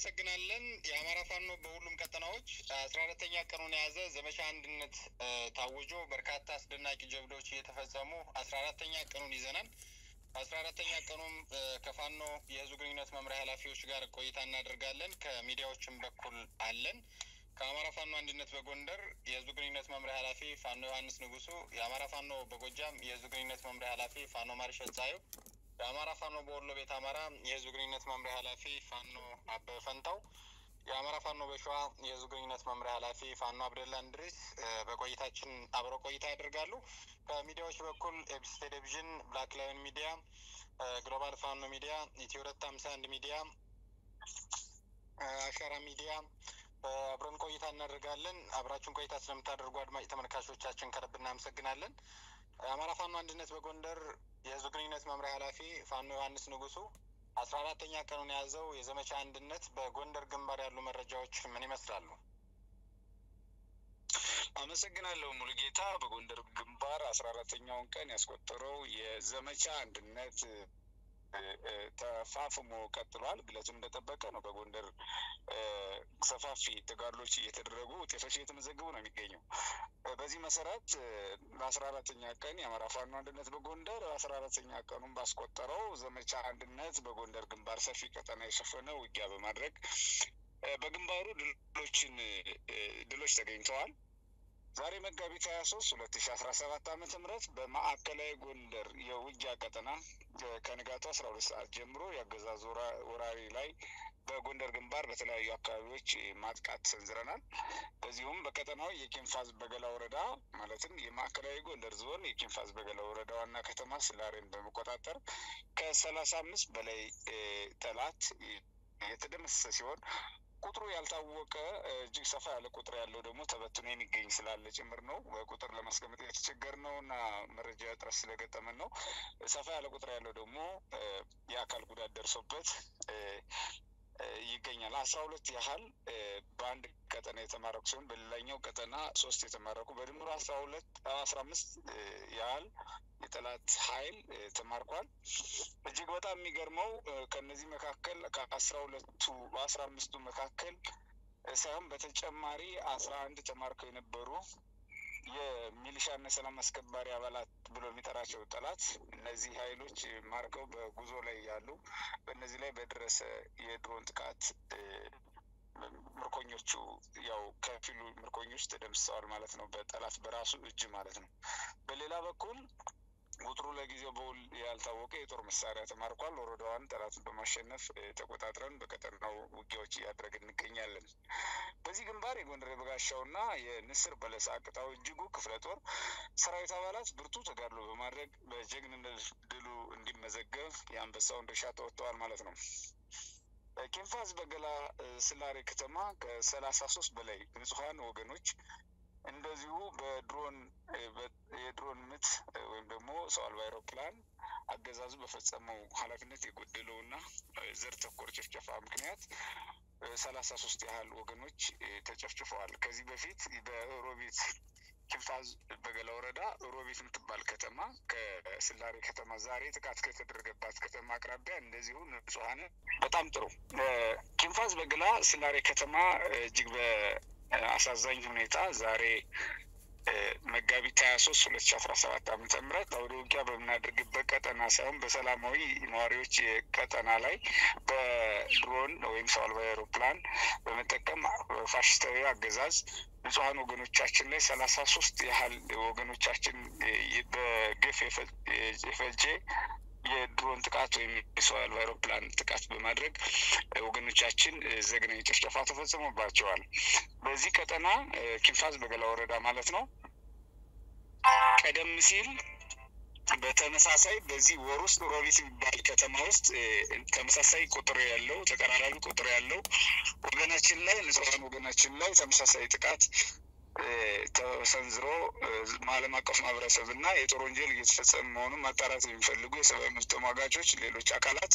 እናመሰግናለን። የአማራ ፋኖ በሁሉም ቀጠናዎች 14ኛ ቀኑን የያዘ ዘመቻ አንድነት ታውጆ በርካታ አስደናቂ ጀብዶች እየተፈጸሙ 14ኛ ቀኑን ይዘናል። 14ኛ ቀኑም ከፋኖ የህዝብ ግንኙነት መምሪያ ኃላፊዎች ጋር ቆይታ እናደርጋለን። ከሚዲያዎችም በኩል አለን። ከአማራ ፋኖ አንድነት በጎንደር የህዝብ ግንኙነት መምሪያ ኃላፊ ፋኖ ዮሐንስ ንጉሱ፣ የአማራ ፋኖ በጎጃም የህዝብ ግንኙነት መምሪያ ኃላፊ ፋኖ ማርሸት ጻዩ፣ የአማራ ፋኖ በወሎ ቤት አማራ የህዝብ ግንኙነት መምሪያ ኃላፊ ፋኖ አበበ ፈንታው፣ የአማራ ፋኖ በሸዋ የህዝብ ግንኙነት መምሪያ ኃላፊ ፋኖ አብደላ እንድሪስ በቆይታችን አብረው ቆይታ ያደርጋሉ። ከሚዲያዎች በኩል ኤቢሲ ቴሌቪዥን፣ ብላክ ላየን ሚዲያ፣ ግሎባል ፋኖ ሚዲያ፣ ኢትዮ 251 ሚዲያ፣ አሻራ ሚዲያ አብረን ቆይታ እናደርጋለን። አብራችሁን ቆይታ ስለምታደርጉ አድማጭ ተመልካቾቻችን ከልብ እናመሰግናለን። የአማራ ፋኖ አንድነት በጎንደር የህዝብ ግንኙነት መምሪያ ኃላፊ ፋኖ ዮሐንስ ንጉሱ 14ኛ ቀኑን የያዘው የዘመቻ አንድነት በጎንደር ግንባር ያሉ መረጃዎች ምን ይመስላሉ? አመሰግናለሁ ሙሉጌታ። በጎንደር ግንባር 14ኛውን ቀን ያስቆጠረው የዘመቻ አንድነት ተፋፍሞ ቀጥሏል። ግለቱን እንደጠበቀ ነው። በጎንደር ሰፋፊ ተጋድሎች እየተደረጉ ውጤቶች እየተመዘገቡ ነው የሚገኘው። በዚህ መሰረት በ14ኛ ቀን የአማራ ፋኖ አንድነት በጎንደር 14ኛ ቀኑን ባስቆጠረው ዘመቻ አንድነት በጎንደር ግንባር ሰፊ ቀጠና የሸፈነ ውጊያ በማድረግ በግንባሩ ድሎች ተገኝተዋል። ዛሬ መጋቢት 23 2017 ዓመተ ምህረት በማዕከላዊ ጎንደር የውጊያ ቀጠና ከንጋቱ 12 ሰዓት ጀምሮ የአገዛዙ ወራሪ ላይ በጎንደር ግንባር በተለያዩ አካባቢዎች ማጥቃት ሰንዝረናል። በዚሁም በቀጠናው የኪንፋዝ በገላ ወረዳ ማለትም የማዕከላዊ ጎንደር ዞን የኪንፋዝ በገላ ወረዳ ዋና ከተማ ስላሬን በመቆጣጠር ከ35 በላይ ጠላት የተደመሰሰ ሲሆን ቁጥሩ ያልታወቀ እጅግ ሰፋ ያለ ቁጥር ያለው ደግሞ ተበትኖ የሚገኝ ስላለ ጭምር ነው። በቁጥር ለማስቀመጥ የተቸገርነው እና መረጃ እጥረት ስለገጠመን ነው። ሰፋ ያለ ቁጥር ያለው ደግሞ የአካል ጉዳት ደርሶበት ይገኛል። 12 ያህል በአንድ ቀጠና የተማረኩ ሲሆን በሌላኛው ቀጠና 3 የተማረኩ በድምሩ 15 ያህል የጠላት ኃይል ተማርኳል። እጅግ በጣም የሚገርመው ከነዚህ መካከል ከ15ቱ መካከል ሳይሆን በተጨማሪ 11 ተማርከው የነበሩ የሚሊሻና ሰላም አስከባሪ አባላት ብሎ የሚጠራቸው ጠላት እነዚህ ኃይሎች ማርከው በጉዞ ላይ ያሉ በእነዚህ ላይ በደረሰ የድሮን ጥቃት ምርኮኞቹ ያው ከፊሉ ምርኮኞች ተደምስሰዋል ማለት ነው፣ በጠላት በራሱ እጅ ማለት ነው። በሌላ በኩል ቁጥሩ ለጊዜው በውል ያልታወቀ የጦር መሳሪያ ተማርኳል። ወረዳዋን ጠላትን በማሸነፍ ተቆጣጥረን በቀጠናው ውጊያዎች እያደረግን እንገኛለን። በዚህ ግንባር የጎንደር የበጋሻውና የንስር በለሳ ቅጣው እጅጉ ክፍለ ጦር ሰራዊት አባላት ብርቱ ተጋድሎ በማድረግ በጀግንነት ድሉ እንዲመዘገብ የአንበሳውን ድርሻ ተወጥተዋል ማለት ነው። ኪንፋዝ በገላ ስላሬ ከተማ ከ33 በላይ ንጹሐን ወገኖች እንደዚሁ የድሮን ምት ወይም ደግሞ ሰው አልባ አውሮፕላን አገዛዙ በፈጸመው ኃላፊነት የጎደለውና ዘር ተኮር ጭፍጨፋ ምክንያት 33 ያህል ወገኖች ተጨፍጭፈዋል። ከዚህ በፊት በሮቢት ኪንፋዝ በገላ ወረዳ ሮቢት የምትባል ከተማ ከስላሬ ከተማ ዛሬ ጥቃት ከተደረገባት ከተማ አቅራቢያ እንደዚሁ ንጹሐን በጣም ጥሩ ኪንፋዝ በገላ ስላሬ ከተማ እጅግ በአሳዛኝ ሁኔታ ዛሬ መጋቢት 23 2017 ዓመተ ምህረት አውደ ውጊያ በምናደርግበት ቀጠና ሳይሆን በሰላማዊ ነዋሪዎች ቀጠና ላይ በድሮን ወይም ሰው አልባ አውሮፕላን በመጠቀም ፋሽስታዊ አገዛዝ ንጹሐን ወገኖቻችን ላይ 33 ያህል ወገኖቻችን በግፍ የፈጀ የድሮን ጥቃት ወይም የሰው አልባ አውሮፕላን ጥቃት በማድረግ ወገኖቻችን ዘግናኝ ጭፍጨፋ ተፈጽሞባቸዋል። በዚህ ቀጠና ኪንፋዝ በገላ ወረዳ ማለት ነው። ቀደም ሲል በተመሳሳይ በዚህ ወር ውስጥ ሮቢት የሚባል ከተማ ውስጥ ተመሳሳይ ቁጥር ያለው ተቀራራቢ ቁጥር ያለው ወገናችን ላይ ንጹሐን ወገናችን ላይ ተመሳሳይ ጥቃት ተሰንዝሮ ዓለም አቀፍ ማህበረሰብና የጦር ወንጀል እየተፈጸመ መሆኑን ማጣራት የሚፈልጉ የሰብአዊ መብት ተሟጋቾች ሌሎች አካላት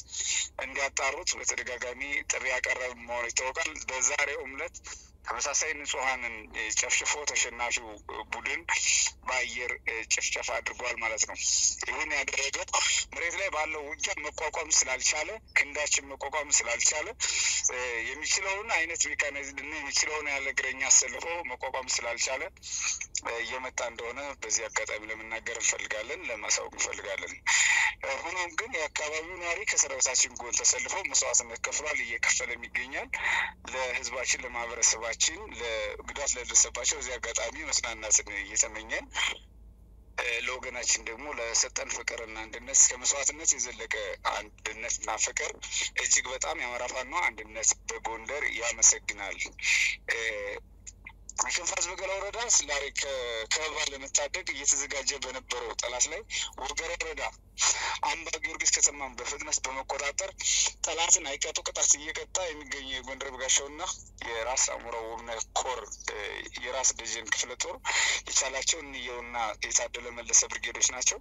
እንዲያጣሩት በተደጋጋሚ ጥሪ ያቀረበ መሆኑ ይታወቃል። በዛሬው ዕለት ተመሳሳይ ንጹሃንን ጨፍጭፎ ተሸናፊው ቡድን በአየር ጭፍጨፋ አድርጓል ማለት ነው። ይህን ያደረገው መሬት ላይ ባለው ውጊያ መቋቋም ስላልቻለ ክንዳችን መቋቋም ስላልቻለ የሚችለውን አይነት ሜካኒዝም የሚችለውን ያለ እግረኛ አሰልፎ መቋቋም ስላልቻለ እየመጣ እንደሆነ በዚህ አጋጣሚ ለመናገር እንፈልጋለን፣ ለማሳወቅ እንፈልጋለን። ሆኖም ግን የአካባቢው ነዋሪ ከሰራዊታችን ጎን ተሰልፎ መስዋዕትነት ከፍሏል፣ እየከፈለም ይገኛል። ለህዝባችን ለማህበረሰባችን ለጉዳት ለደረሰባቸው በዚህ አጋጣሚ መጽናናትን እየተመኘን ለወገናችን ደግሞ ለሰጠን ፍቅርና አንድነት እስከ መስዋዕትነት የዘለቀ አንድነትና ፍቅር እጅግ በጣም የአማራ ፋኖ አንድነት በጎንደር ያመሰግናል። ሽንፋዝ በገላ ወረዳ ስላሬ ከበባ ለመታደግ እየተዘጋጀ በነበረው ጠላት ላይ ወገራ ወረዳ አምባ ጊዮርጊስ ከተማን በፍጥነት በመቆጣጠር ጠላትን አይቀጡ ቅጣት እየቀጣ የሚገኘው የጎንደር በጋሻውና የራስ አሞራው ውብነህ ኮር የራስ ደጀን ክፍለ ጦር የቻላቸው እንየውና የታደለ መለሰ ብርጌዶች ናቸው።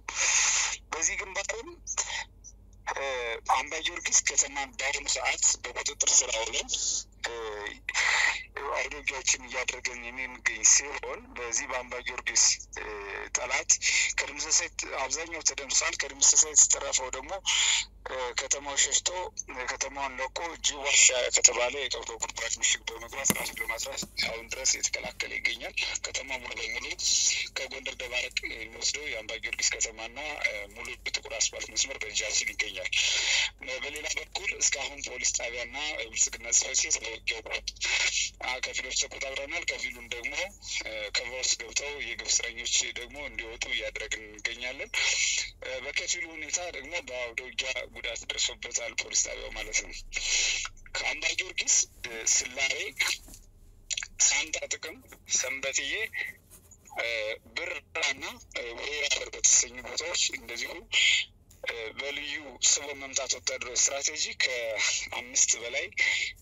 በዚህ ግንባርም አምባ ጊዮርጊስ ከተማን በአሁኑ ሰዓት በቁጥጥር ስር አውለን አውዶጊያዎችን እያደረገን የሚገኝ ሲሆን በዚህ በአምባ ጊዮርጊስ ጠላት ከድምሰሳት አብዛኛው ተደምሷል። ከድምሰሳት የተረፈው ደግሞ ከተማው ሸሽቶ ከተማውን ለቆ ጅዋሻ ከተባለ የቀብሮ ጉድጓድ ምሽግ በመግባት ራሱን ለማስራት አሁን ድረስ የተከላከለ ይገኛል። ከተማው ሙሉ በሙሉ ከጎንደር ደባርቅ የሚወስደው የአምባ ጊዮርጊስ ከተማና ሙሉ ጥቁር አስፋልት መስመር በእጃችን ይገኛል። በሌላ በኩል እስካሁን ፖሊስ ጣቢያና ብልጽግና ጽሕፈት ቤት በውጊያው ከፊሎች ተቆጣጥረናል። ከፊሉን ደግሞ ከበውስጥ ገብተው የግብ እስረኞች ደግሞ እንዲወጡ እያደረግን እንገኛለን። በከፊሉ ሁኔታ ደግሞ በአውደ ውጊያ ጉዳት ደርሶበታል ፖሊስ ጣቢያው ማለት ነው። ከአምባ ጊዮርጊስ ስላሬ፣ ሳንታ ጥቅም፣ ሰንበትዬ፣ ብራና ወይራ በተሰኙ ቦታዎች እንደዚሁ በልዩ ስቦ መምታት ወታደራዊ ስትራቴጂ ከ5 በላይ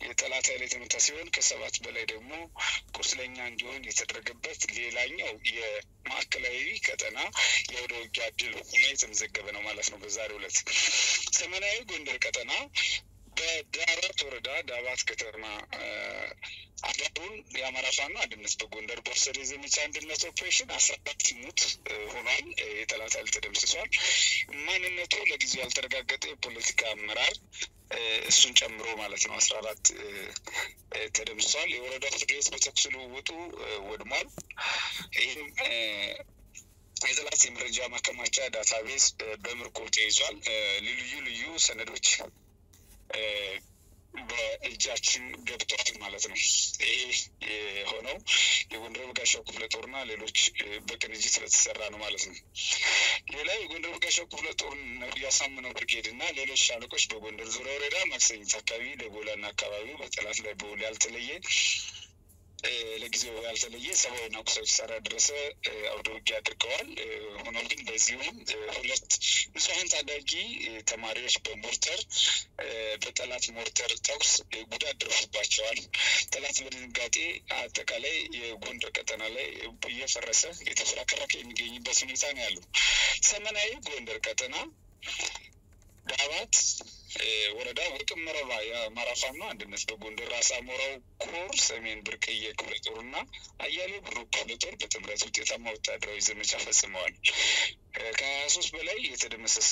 የጠላት ኃይል የተመታ ሲሆን ከ7 በላይ ደግሞ ቁስለኛ እንዲሆን የተደረገበት ሌላኛው የማዕከላዊ ቀጠና የወደ ውጊያ ድል ሆኖ የተመዘገበ ነው ማለት ነው። በዛሬው ዕለት ሰሜናዊ ጎንደር ቀጠና በዳባት ወረዳ ዳባት ከተማ አዳሩን የአማራ ፋኖ አንድነት በጎንደር በወሰደ የዘመቻ አንድነት ኦፕሬሽን 14 ሙት ሆኗል። የጠላት ኃይል ተደምስሷል። ማንነቱ ለጊዜው ያልተረጋገጠ የፖለቲካ አመራር እሱን ጨምሮ ማለት ነው 14 ተደምስሷል። የወረዳ ፍርድ ቤት በተኩስ ልውውጡ ወድሟል። ይህም የጠላት የመረጃ ማከማቻ ዳታቤዝ በምርኮ ተይዟል። ልዩ ሰነዶች በእጃችን ገብቷል ማለት ነው። ይህ የሆነው የጎንደር በጋሻው ክፍለ ጦርና ሌሎች በቅንጅት በተሰራ ነው ማለት ነው። ሌላ የጎንደር በጋሻው ክፍለ ጦር ያሳምነው ብርጌድ እና ሌሎች ሻለቆች በጎንደር ዙሪያ ወረዳ ማክሰኝት አካባቢ ደጎላና አካባቢው በጠላት ላይ በውል ያልተለየ ለጊዜው ያልተለየ ሰብአዊና ቁሳዊ ኪሳራ ደረሰ አውደ ውጊያ አድርገዋል። ሆኖም ግን በዚሁም 2 ንጹሐን ታዳጊ ተማሪዎች በሞርተር በጠላት ሞርተር ተኩስ ጉዳት ደርሶባቸዋል። ጠላት በድንጋጤ አጠቃላይ የጎንደር ቀጠና ላይ እየፈረሰ የተፈራከረከ የሚገኝበት ሁኔታ ነው ያለው። ሰሜናዊ ጎንደር ቀጠና ዳባት ወረዳ ወቅመረባ የአማራ ፋኖ አንድነት በጎንደር ራስ አሞራው ኮር ሰሜን ብርቅዬ ክፍለ ጦርና አያሌው ብሩ ክፍለ ጦር በጥምረት ውጤታማ ወታደራዊ ዘመቻ ፈጽመዋል። ከ23 በላይ የተደመሰሰ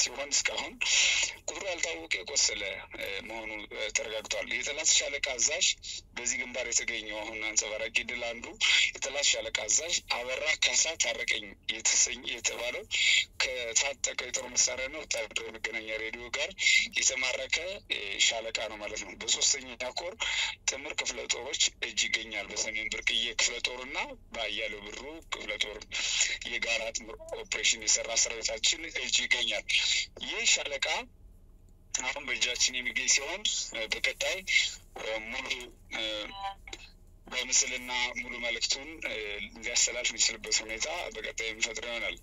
ሲሆን እስካሁን ቁጥሩ ያልታወቀ የቆሰለ መሆኑ ተረጋግጧል። የጠላት ሻለቃ አዛዥ በዚህ ግንባር የተገኘው አሁን አንጸባራቂ ድል አንዱ የጠላት ሻለቃ አዛዥ አበራ ካሳ ታረቀኝ የተባለው ከታጠቀው የጦር መሳሪያና ወታደራዊ መገናኛ ሬዲዮ ጋር የተማረከ ሻለቃ ነው ማለት ነው። በ3ኛ ኮር ጥምር ክፍለ ጦሮች እጅ ይገኛል። በሰሜን ብርቅዬ ክፍለ ጦርና በአያሌው ብሩ ክፍለ ጦር የጋራ ጥምር ኦፕሬሽን የሰራ ሰራዊታችን እጅ ይገኛል። ይህ ሻለቃ አሁን በእጃችን የሚገኝ ሲሆን በቀጣይ ሙሉ በምስልና ሙሉ መልእክቱን ሊያስተላልፍ የሚችልበት ሁኔታ በቀጣይ የሚፈጥር ይሆናል።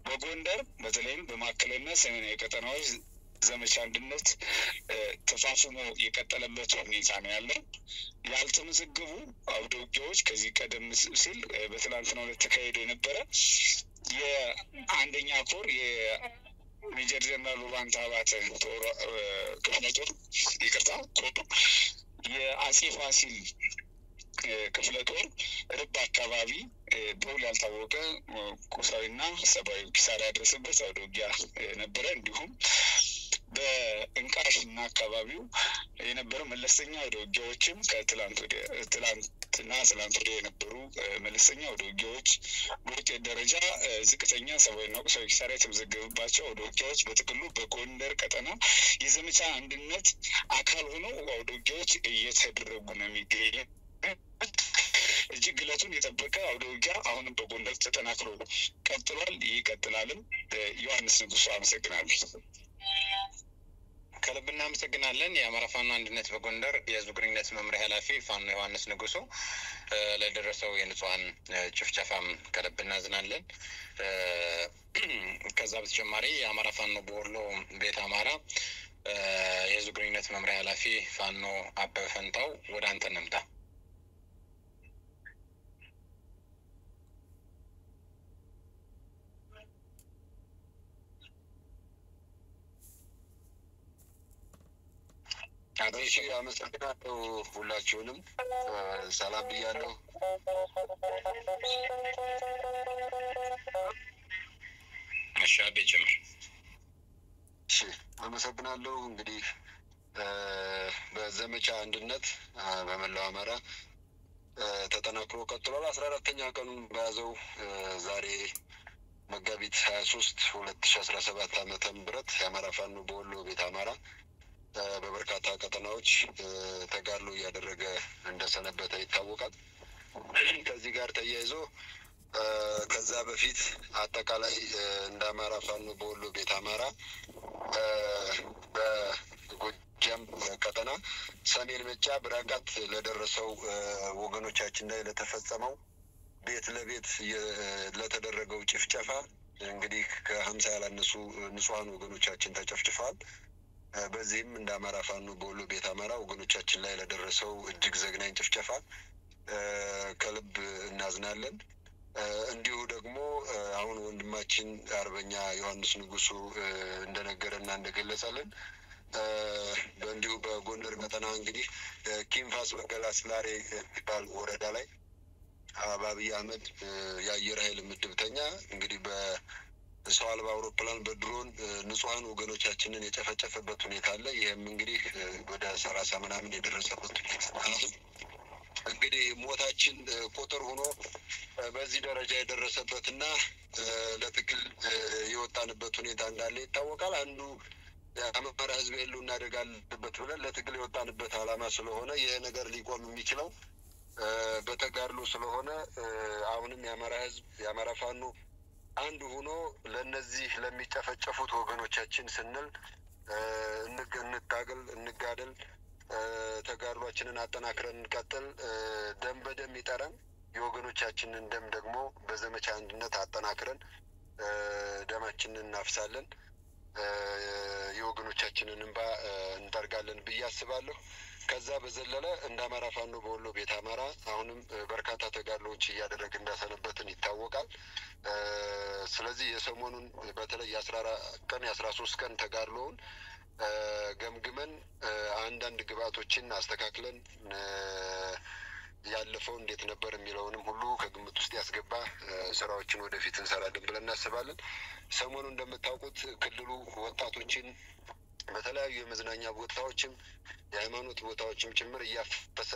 በጎንደር በተለይም በማዕከላዊና ሰሜናዊ ቀጠናዎች ዘመቻ አንድነት ተፋፍሞ የቀጠለበት ሁኔታ ነው ያለው። ያልተመዘገቡ አውደ ውጊያዎች ከዚህ ቀደም ሲል በትናንትናው ዕለት ተካሂዶ የነበረ የአንደኛ ኮር የሜጀር ጀነራል ባንታ አባተ ክፍለ ጦር ይቅርታ ኮር የአጼ ፋሲል ክፍለ ጦር ርብ አካባቢ በውል ያልታወቀ ቁሳዊና ሰብአዊ ኪሳራ ያደረሰበት አውደ ውጊያ ነበረ። እንዲሁም በእንቃሽና አካባቢው የነበሩ መለስተኛ አውደ ውጊያዎችም ከትላንት ወዲያ የነበሩ መለስተኛ አውደ ውጊያዎች በውጤት ደረጃ ዝቅተኛ ሰብአዊና ቁሳዊ ኪሳራ የተመዘገበባቸው አውደ ውጊያዎች በጥቅሉ በጎንደር ቀጠና የዘመቻ አንድነት አካል ሆነው አውደ ውጊያዎች እየተደረጉ ነው የሚገኘው። እጅግ ግለቱን የጠበቀ አውደ ውጊያ አሁንም በጎንደር ተጠናክሮ ቀጥሏል፣ ይቀጥላልም። ዮሐንስ ንጉሱ አመሰግናለሁ። ከልብ እናመሰግናለን። የአማራ ፋኖ አንድነት በጎንደር የህዝብ ግንኙነት መምሪያ ኃላፊ ፋኖ ዮሐንስ ንጉሱ ለደረሰው የንጹሃን ጭፍጨፋም ከልብ እናዝናለን። ከዛ በተጨማሪ የአማራ ፋኖ በወሎ ቤት አማራ የህዝብ ግንኙነት መምሪያ ኃላፊ ፋኖ አበበ ፈንታው ወደ አንተ እንምጣ። እሺ አመሰግናለሁ። ሁላችሁንም ሰላም ብያለሁ። አሻቤ ጀምር። እሺ አመሰግናለሁ። እንግዲህ በዘመቻ አንድነት በመላው አማራ ተጠናክሮ ቀጥሏል። 14ኛ ቀኑን በያዘው ዛሬ መጋቢት 23 2017 ዓመተ ምህረት የአማራ ፋኖ በወሎ ቤት አማራ በበርካታ ቀጠናዎች ተጋድሎ እያደረገ እንደሰነበተ ይታወቃል። ከዚህ ጋር ተያይዞ ከዛ በፊት አጠቃላይ እንደ አማራ ፋኖ በወሎ ቤት አማራ በጎጃም ቀጠና ሰሜን መጫ ብራቃት ለደረሰው ወገኖቻችን ላይ ለተፈጸመው ቤት ለቤት ለተደረገው ጭፍጨፋ እንግዲህ ከ50 ያላነሱ ንጹሃን ወገኖቻችን ተጨፍጭፈዋል። በዚህም እንደ አማራ ፋኖ በወሎ ቤት አማራ ወገኖቻችን ላይ ለደረሰው እጅግ ዘግናኝ ጭፍጨፋ ከልብ እናዝናለን። እንዲሁ ደግሞ አሁን ወንድማችን አርበኛ ዮሐንስ ንጉሱ እንደነገረና እንደገለጸልን እንዲሁ በጎንደር ቀጠና እንግዲህ ኪንፋስ በገላ ስላሬ የሚባል ወረዳ ላይ አባብይ አህመድ የአየር ኃይል ምድብተኛ እንግዲህ በሰው አልባ አውሮፕላን በድሮን ንጹሃን ወገኖቻችንን የጨፈጨፈበት ሁኔታ አለ። ይህም እንግዲህ ወደ 30 ምናምን የደረሰበት ሁኔታ እንግዲህ ሞታችን ቁጥር ሆኖ በዚህ ደረጃ የደረሰበትና ለትግል የወጣንበት ሁኔታ እንዳለ ይታወቃል። አንዱ የአማራ ሕዝብ ህልውና አደጋ አለበት ብለን ለትግል የወጣንበት ዓላማ ስለሆነ ይህ ነገር ሊቆም የሚችለው በተጋድሎ ስለሆነ አሁንም የአማራ ሕዝብ የአማራ ፋኖ አንዱ ሆኖ ለነዚህ ለሚጨፈጨፉት ወገኖቻችን ስንል እንታገል፣ እንጋደል፣ ተጋድሏችንን አጠናክረን እንቀጥል። ደም በደም ይጠረን። የወገኖቻችንን ደም ደግሞ በዘመቻ አንድነት አጠናክረን ደማችንን እናፍሳለን፣ የወገኖቻችንን እንባ እንጠርጋለን ብዬ አስባለሁ። ከዛ በዘለለ እንደ አማራ ፋኖ በወሎ ቤት አማራ አሁንም በርካታ ተጋድሎዎች እያደረግ እንዳሰነበትን ይታወቃል። ስለዚህ የሰሞኑን በተለይ የ14 ቀን የ13 ቀን ተጋድሎውን ገምግመን አንዳንድ ግብአቶችን አስተካክለን ያለፈው እንዴት ነበር የሚለውንም ሁሉ ከግምት ውስጥ ያስገባ ስራዎችን ወደፊት እንሰራለን ብለን እናስባለን። ሰሞኑ እንደምታውቁት ክልሉ ወጣቶችን በተለያዩ የመዝናኛ ቦታዎችም የሃይማኖት ቦታዎችም ጭምር እያፈሰ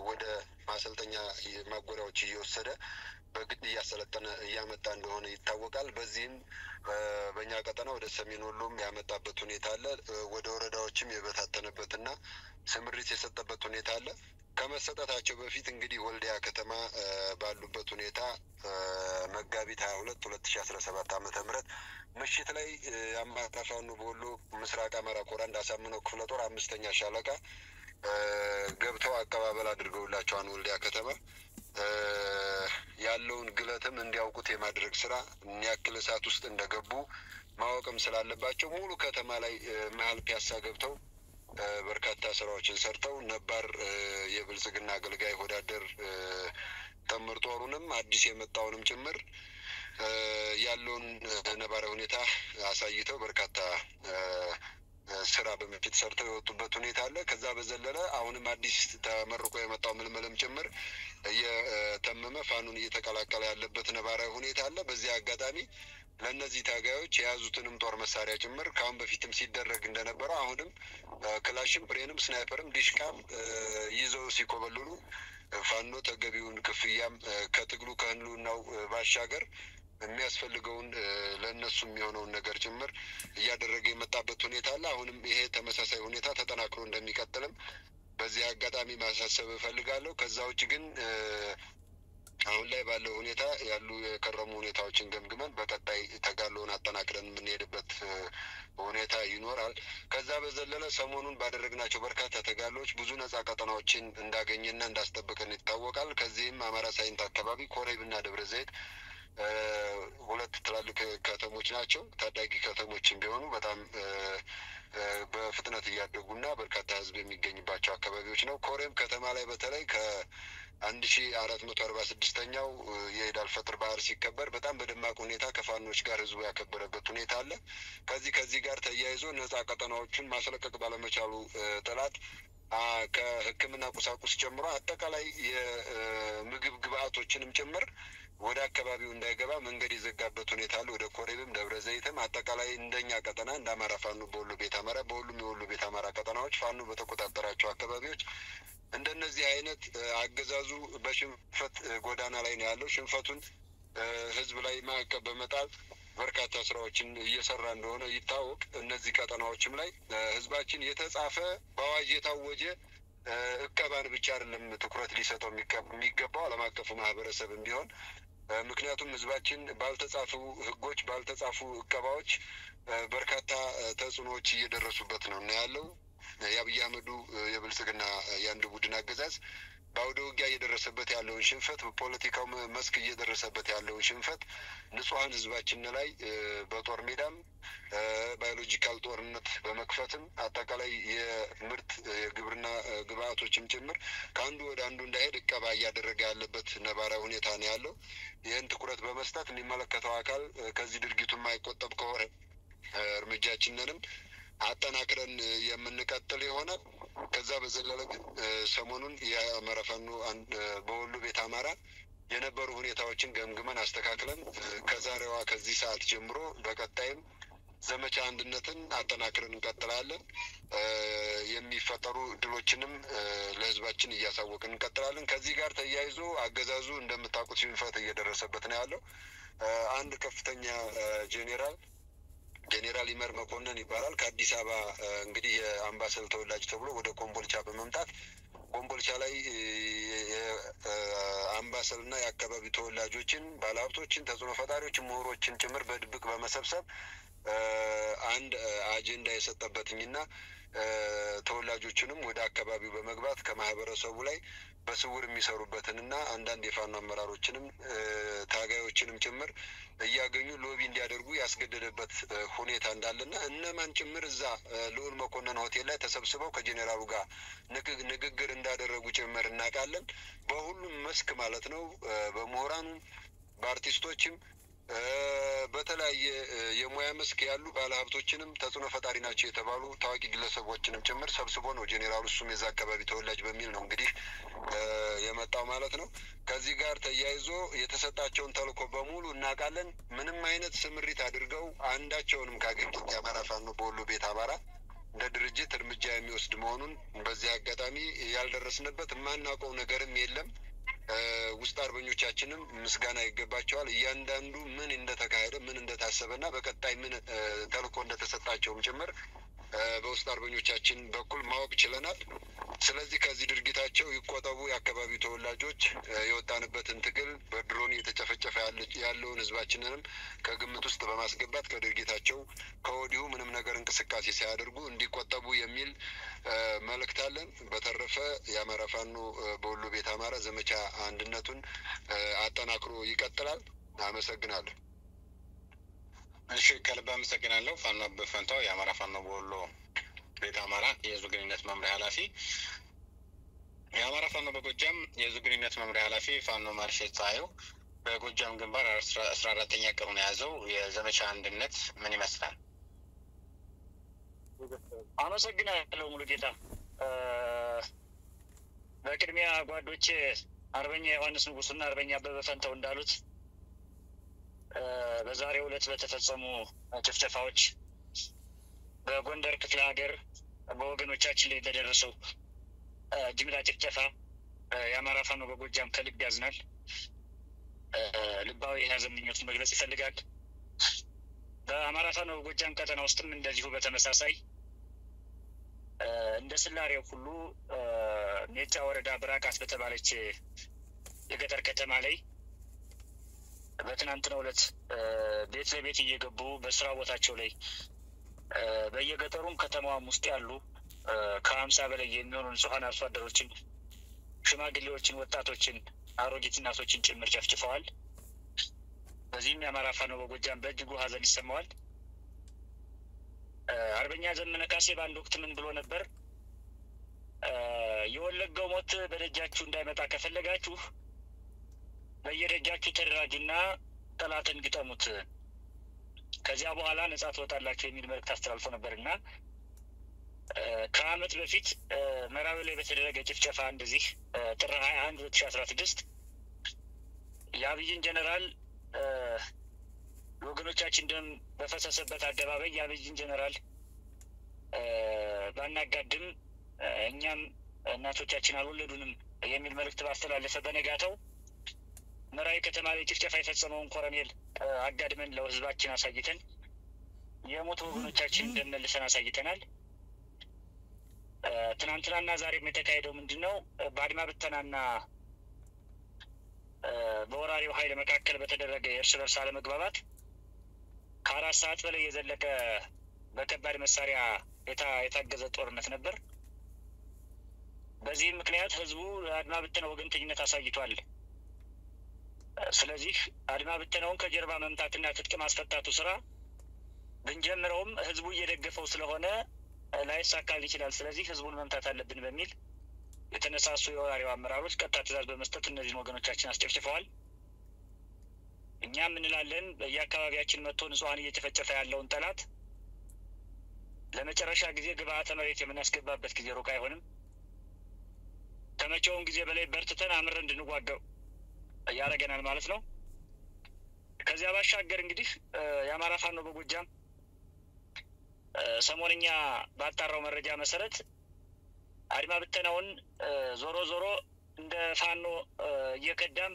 ወደ ማሰልጠኛ ማጎሪያዎች እየወሰደ በግድ እያሰለጠነ እያመጣ እንደሆነ ይታወቃል። በዚህም በእኛ ቀጠና ወደ ሰሜን ወሎም ያመጣበት ሁኔታ አለ። ወደ ወረዳዎችም የበታተነበትና ስምሪት የሰጠበት ሁኔታ አለ። ከመሰጠታቸው በፊት እንግዲህ ወልዲያ ከተማ ባሉበት ሁኔታ መጋቢት 22 2017 ዓመተ ምህረት ምሽት ላይ አማራ ፋኖ በወሎ ምስራቅ አማራ ኮር አንድ አሳምነው ክፍለ ጦር 5ኛ ሻለቃ ገብተው አቀባበል አድርገውላቸዋል። ወልዲያ ከተማ ያለውን ግለትም እንዲያውቁት የማድረግ ስራ ያክል እሳት ውስጥ እንደገቡ ማወቅም ስላለባቸው ሙሉ ከተማ ላይ መሀል ፒያሳ ገብተው በርካታ ስራዎችን ሰርተው ነባር የብልጽግና አገልጋይ ወዳደር ጥምር ጦሩንም አዲስ የመጣውንም ጭምር ያለውን ነባራዊ ሁኔታ አሳይተው በርካታ ስራ በመፊት ሰርተው የወጡበት ሁኔታ አለ። ከዛ በዘለለ አሁንም አዲስ ተመርቆ የመጣው ምልምልም ጭምር እየተመመ ፋኑን እየተቀላቀለ ያለበት ነባራዊ ሁኔታ አለ። በዚህ አጋጣሚ ለእነዚህ ታጋዮች የያዙትንም ጦር መሳሪያ ጭምር ከአሁን በፊትም ሲደረግ እንደነበረው አሁንም ክላሽም፣ ብሬንም፣ ስናይፐርም ዲሽቃም ይዘው ሲኮበልሉ ፋኖ ተገቢውን ክፍያም ከትግሉ ከህልውናው ባሻገር የሚያስፈልገውን ለእነሱ የሚሆነውን ነገር ጭምር እያደረገ የመጣበት ሁኔታ አለ። አሁንም ይሄ ተመሳሳይ ሁኔታ ተጠናክሮ እንደሚቀጥልም በዚህ አጋጣሚ ማሳሰብ እፈልጋለሁ። ከዛ ውጭ ግን አሁን ላይ ባለው ሁኔታ ያሉ የከረሙ ሁኔታዎችን ገምግመን በቀጣይ ተጋድሎውን አጠናክረን የምንሄድበት ሁኔታ ይኖራል። ከዛ በዘለለ ሰሞኑን ባደረግናቸው በርካታ ተጋድሎዎች ብዙ ነጻ ቀጠናዎችን እንዳገኘና እንዳስጠበቀን ይታወቃል። ከዚህም አማራ ሳይንት አካባቢ ኮሬብና ደብረ ዘይት ሁለት ትላልቅ ከተሞች ናቸው። ታዳጊ ከተሞችም ቢሆኑ በጣም በፍጥነት እያደጉና በርካታ ህዝብ የሚገኝባቸው አካባቢዎች ነው። ኮሬብ ከተማ ላይ በተለይ ከ1446ኛው የኢድ አልፈጥር በዓል ሲከበር በጣም በደማቅ ሁኔታ ከፋኖች ጋር ህዝቡ ያከበረበት ሁኔታ አለ። ከዚህ ጋር ተያይዞ ነጻ ቀጠናዎቹን ማስለቀቅ ባለመቻሉ ጠላት ከሕክምና ቁሳቁስ ጨምሮ አጠቃላይ የምግብ ግብአቶችንም ጭምር ወደ አካባቢው እንዳይገባ መንገድ የዘጋበት ሁኔታ አለ። ወደ ኮሬብም ደብረ ዘይትም አጠቃላይ እንደኛ ቀጠና እንደ አማራ ፋኖ በወሎ ቤት አማራ በሁሉም የወሎ ቤት አማራ ቀጠናዎች ፋኖ በተቆጣጠራቸው አካባቢዎች እንደነዚህ አይነት አገዛዙ በሽንፈት ጎዳና ላይ ነው ያለው። ሽንፈቱን ህዝብ ላይ ማዕቀብ በመጣል በርካታ ስራዎችን እየሰራ እንደሆነ ይታወቅ። እነዚህ ቀጠናዎችም ላይ ህዝባችን የተጻፈ በአዋጅ የታወጀ እቀባን ብቻ አይደለም ትኩረት ሊሰጠው የሚገባው ዓለም አቀፉ ማህበረሰብም ቢሆን ምክንያቱም ህዝባችን ባልተጻፉ ህጎች ባልተጻፉ እቀባዎች በርካታ ተጽዕኖዎች እየደረሱበት ነው እና ያለው የአብይ አህመዱ የብልጽግና የአንድ ቡድን አገዛዝ በአውደ ውጊያ እየደረሰበት ያለውን ሽንፈት በፖለቲካው መስክ እየደረሰበት ያለውን ሽንፈት ንጹሐን ህዝባችን ላይ በጦር ሜዳም ባዮሎጂካል ጦርነት በመክፈትም አጠቃላይ የምርት የግብርና ግብአቶችም ጭምር ከአንዱ ወደ አንዱ እንዳይሄድ እቀባ እያደረገ ያለበት ነባራዊ ሁኔታ ነው ያለው። ይህን ትኩረት በመስጠት የሚመለከተው አካል ከዚህ ድርጊቱ የማይቆጠብ ከሆነ እርምጃችንንም አጠናክረን የምንቀጥል ይሆናል። ከዛ በዘለለ ግን ሰሞኑን የአማራ ፋኖ በወሎ ቤት አማራ የነበሩ ሁኔታዎችን ገምግመን አስተካክለን ከዛሬዋ ከዚህ ሰዓት ጀምሮ በቀጣይም ዘመቻ አንድነትን አጠናክረን እንቀጥላለን። የሚፈጠሩ ድሎችንም ለህዝባችን እያሳወቅን እንቀጥላለን። ከዚህ ጋር ተያይዞ አገዛዙ እንደምታውቁት ሽንፈት እየደረሰበት ነው ያለው። አንድ ከፍተኛ ጄኔራል ይመር መኮንን ይባላል። ከአዲስ አበባ እንግዲህ የአምባሰል ተወላጅ ተብሎ ወደ ኮምቦልቻ በመምጣት ኮምቦልቻ ላይ የአምባሰልና የአካባቢ ተወላጆችን፣ ባለሀብቶችን፣ ተጽዕኖ ፈጣሪዎችን፣ ምሁሮችን ጭምር በድብቅ በመሰብሰብ አንድ አጀንዳ የሰጠበትኝና ተወላጆችንም ወደ አካባቢው በመግባት ከማህበረሰቡ ላይ በስውር የሚሰሩበትንና አንዳንድ የፋኖ አመራሮችንም ታጋዮችንም ጭምር እያገኙ ሎቢ እንዲያደርጉ ያስገደደበት ሁኔታ እንዳለና እነማን ጭምር እዛ ልዑል መኮንን ሆቴል ላይ ተሰብስበው ከጄኔራሉ ጋር ንግግር እንዳደረጉ ጭምር እናውቃለን። በሁሉም መስክ ማለት ነው። በምሁራኑም በአርቲስቶችም በተለያየ የሙያ መስክ ያሉ ባለሀብቶችንም ተጽዕኖ ፈጣሪ ናቸው የተባሉ ታዋቂ ግለሰቦችንም ጭምር ሰብስቦ ነው ጄኔራሉ እሱም የዛ አካባቢ ተወላጅ በሚል ነው እንግዲህ የመጣው ማለት ነው። ከዚህ ጋር ተያይዞ የተሰጣቸውን ተልዕኮ በሙሉ እናውቃለን። ምንም አይነት ስምሪት አድርገው አንዳቸውንም ካገኙት የአማራ ፋኖ በወሎ ቤት አማራ እንደ ድርጅት እርምጃ የሚወስድ መሆኑን በዚህ አጋጣሚ ያልደረስንበት የማናውቀው ነገርም የለም። ውስጥ አርበኞቻችንም ምስጋና ይገባቸዋል። እያንዳንዱ ምን እንደተካሄደ ምን እንደታሰበና በቀጣይ ምን ተልዕኮ እንደተሰጣቸውም ጭምር በውስጥ አርበኞቻችን በኩል ማወቅ ችለናል። ስለዚህ ከዚህ ድርጊታቸው ይቆጠቡ። የአካባቢው ተወላጆች የወጣንበትን ትግል በድሮን እየተጨፈጨፈ ያለውን ህዝባችንንም ከግምት ውስጥ በማስገባት ከድርጊታቸው ከወዲሁ ምንም ነገር እንቅስቃሴ ሳያደርጉ እንዲቆጠቡ የሚል መልእክት አለን። በተረፈ የአማራ ፋኖ በወሎ ቤት አማራ ዘመቻ አንድነቱን አጠናክሮ ይቀጥላል። አመሰግናለሁ። እሺ ከልብ አመሰግናለሁ። ፋኖ በፈንታው የአማራ ፋኖ በወሎ ቤት አማራ የህዝብ ግንኙነት መምሪያ ኃላፊ። የአማራ ፋኖ በጎጃም የህዝብ ግንኙነት መምሪያ ኃላፊ ፋኖ ማርሸት ፀሐዩ በጎጃም ግንባር 14ኛ ቀኑን የያዘው የዘመቻ አንድነት ምን ይመስላል? አመሰግናለሁ ሙሉጌታ። በቅድሚያ ጓዶቼ አርበኛ ዮሐንስ ንጉስና አርበኛ አበበ ፈንታው እንዳሉት በዛሬው ዕለት በተፈጸሙ ጭፍጨፋዎች በጎንደር ክፍለ ሀገር በወገኖቻችን ላይ የተደረሰው ጅምላ ጭፍጨፋ የአማራ ፋኖ በጎጃም ከልብ ያዝናል። ልባዊ የሀዘን ምኞቱን መግለጽ ይፈልጋል። በአማራ ፋኖ በጎጃም ቀጠና ውስጥም እንደዚሁ በተመሳሳይ እንደ ስላሬው ሁሉ ሜጫ ወረዳ ብራቃት በተባለች የገጠር ከተማ ላይ በትናንትናው ዕለት ቤት ለቤት እየገቡ በስራ ቦታቸው ላይ በየገጠሩም ከተማዋም ውስጥ ያሉ ከ50 በላይ የሚሆኑ ንጹሐን አርሶ አደሮችን፣ ሽማግሌዎችን፣ ወጣቶችን፣ አሮጊት እናቶችን ጭምር ጨፍጭፈዋል። በዚህም የአማራ ፋኖ በጎጃም በእጅጉ ሀዘን ይሰማዋል። አርበኛ ዘመነ ካሴ በአንድ ወቅት ምን ብሎ ነበር? የወለጋው ሞት በደጃችሁ እንዳይመጣ ከፈለጋችሁ በየደጃችሁ ተደራጁና ጠላትን ግጠሙት፣ ከዚያ በኋላ ነጻ ትወጣላችሁ የሚል መልእክት አስተላልፎ ነበርና ከዓመት በፊት መራዊ ላይ በተደረገ ጭፍጨፋ እንደዚህ ጥር 21 2016 የአብይን ጀነራል ወገኖቻችን ደም በፈሰሰበት አደባባይ የአብይን ጀነራል ባናጋድም እኛም እናቶቻችን አልወለዱንም የሚል መልእክት ባስተላለፈ በነጋታው መራዊ ከተማ ላይ ጭፍጨፋ የፈጸመውን ኮሎኔል አጋድመን ለህዝባችን አሳይተን የሞቱ ወገኖቻችን ደም መልሰን አሳይተናል። ትናንትናና ዛሬም የተካሄደው ምንድነው? በአድማ ብተናና በወራሪው ኃይል መካከል በተደረገ የእርስ በርስ አለመግባባት ከ4 ሰዓት በላይ የዘለቀ በከባድ መሳሪያ የታገዘ ጦርነት ነበር። በዚህ ምክንያት ህዝቡ አድማ ብተና ወገንተኝነት አሳይቷል። ስለዚህ አድማ ብተናውን ከጀርባ መምታትና ትጥቅ ማስፈታቱ ስራ ብንጀምረውም ህዝቡ እየደገፈው ስለሆነ ላይሳካል ይችላል። ስለዚህ ህዝቡን መምታት አለብን በሚል የተነሳሱ የወራሪው አመራሮች ቀጥታ ትዕዛዝ በመስጠት እነዚህን ወገኖቻችን አስጨፍጭፈዋል። እኛም እንላለን በየአካባቢያችን መጥቶ ንጹሐን እየተፈጨፈ ያለውን ጠላት ለመጨረሻ ጊዜ ግብአተ መሬት የምናስገባበት ጊዜ ሩቅ አይሆንም። ከመቼውም ጊዜ በላይ በርትተን አምረን እንድንዋጋው ያደርገናል ማለት ነው። ከዚያ ባሻገር እንግዲህ የአማራ ፋኖ በጎጃም ሰሞንኛ ባጣራው መረጃ መሰረት አድማ ብተናውን ዞሮ ዞሮ እንደ ፋኖ እየከዳም